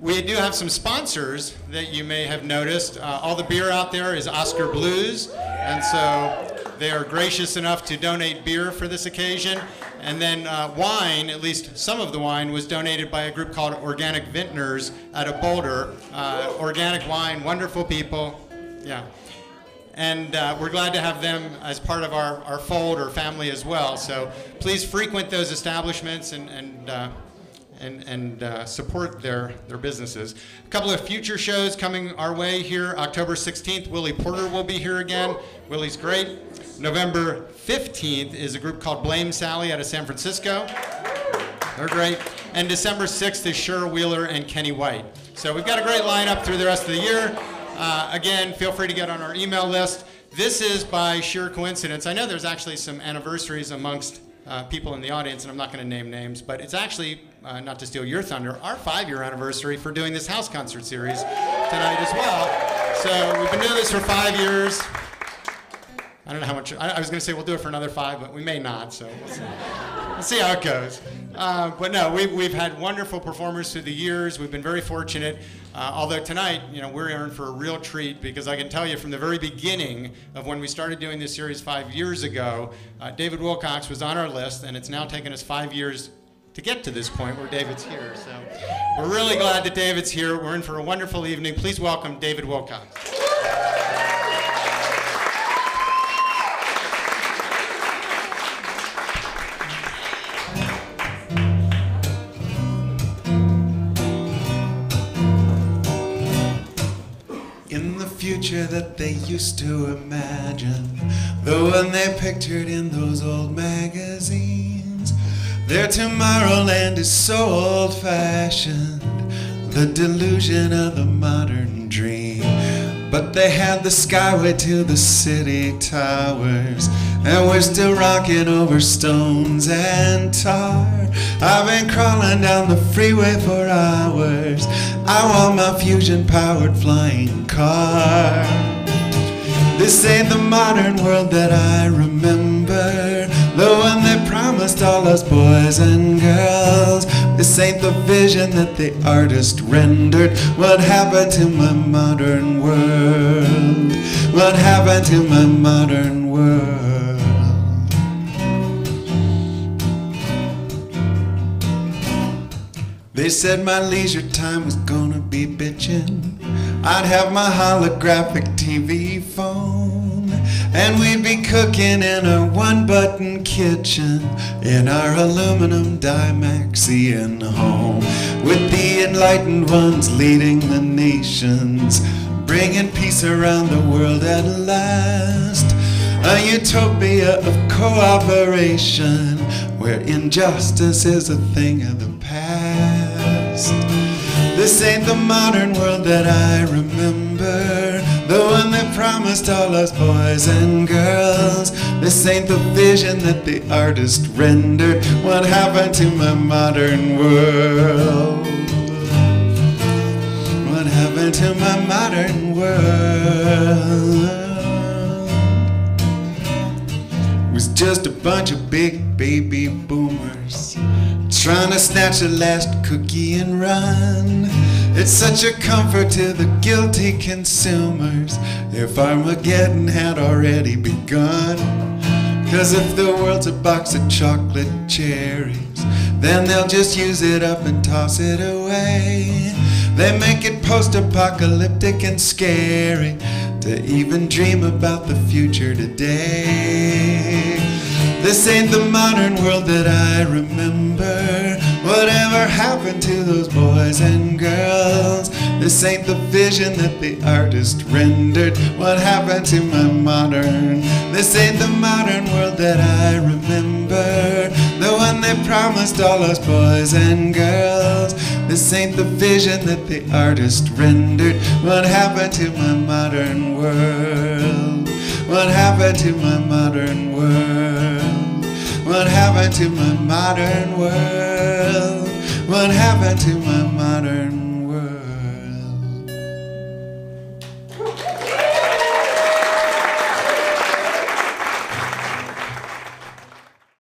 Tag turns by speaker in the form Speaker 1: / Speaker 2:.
Speaker 1: We do have some sponsors that you may have noticed. All the beer out there is Oscar Blues, and so they are gracious enough to donate beer for this occasion. And then wine, at least some of the wine, was donated by a group called Organic Vintners out of Boulder. Organic wine, wonderful people, yeah. And we're glad to have them as part of our fold or family as well. So please frequent those establishments and support their businesses. A couple of future shows coming our way here. October 16th, Willie Porter will be here again. Willie's great. November 15th is a group called Blame Sally out of San Francisco. They're great. And December 6th is Sher Wheeler and Kenny White. So we've got a great lineup through the rest of the year. Again, feel free to get on our email list. This is by sheer coincidence. I know there's actually some anniversaries amongst people in the audience, and I'm not going to name names, but it's actually, not to steal your thunder, our 5-year anniversary for doing this house concert series tonight as well. So we've been doing this for 5 years. I don't know how much, I was going to say we'll do it for another 5, but we may not, so we'll see. We'll see how it goes. But no, we've had wonderful performers through the years. We've been very fortunate. Although tonight, you know, we're in for a real treat, because I can tell you from the very beginning of when we started doing this series 5 years ago, David Wilcox was on our list, and it's now taken us 5 years to get to this point where David's here. So we're really glad that David's here. We're in for a wonderful evening. Please welcome David Wilcox.
Speaker 2: Future that they used to imagine, the one they pictured in those old magazines. Their Tomorrowland is so old-fashioned, the delusion of the modern dream. But they had the skyway to the city towers, and we're still rocking over stones and tar. I've been crawling down the freeway for hours. I want my fusion-powered flying car. This ain't the modern world that I remember, the one that promised all us boys and girls. This ain't the vision that the artist rendered. What happened to my modern world? What happened to my modern world? They said my leisure time was gonna be bitchin'. I'd have my holographic TV phone, and we'd be cooking in our one-button kitchen in our aluminum Dymaxion home, with the enlightened ones leading the nations, bringing peace around the world at last. A utopia of cooperation, where injustice is a thing of the past. This ain't the modern world that I remember, the one that promised all us boys and girls. This ain't the vision that the artist rendered. What happened to my modern world? What happened to my modern world? It was just a bunch of big baby boomers trying to snatch the last cookie and run. It's such a comfort to the guilty consumers if Armageddon had already begun. 'Cause if the world's a box of chocolate cherries, then they'll just use it up and toss it away. They make it post-apocalyptic and scary to even dream about the future today. This ain't the modern world that I remember. Whatever happened to those boys and girls? This ain't the vision that the artist rendered. What happened to my modern? This ain't the modern world that I remember, the one that promised all us boys and girls. This ain't the vision that the artist rendered. What happened to my modern world? What happened to my modern world? What happened to my modern world? What happened to my modern world?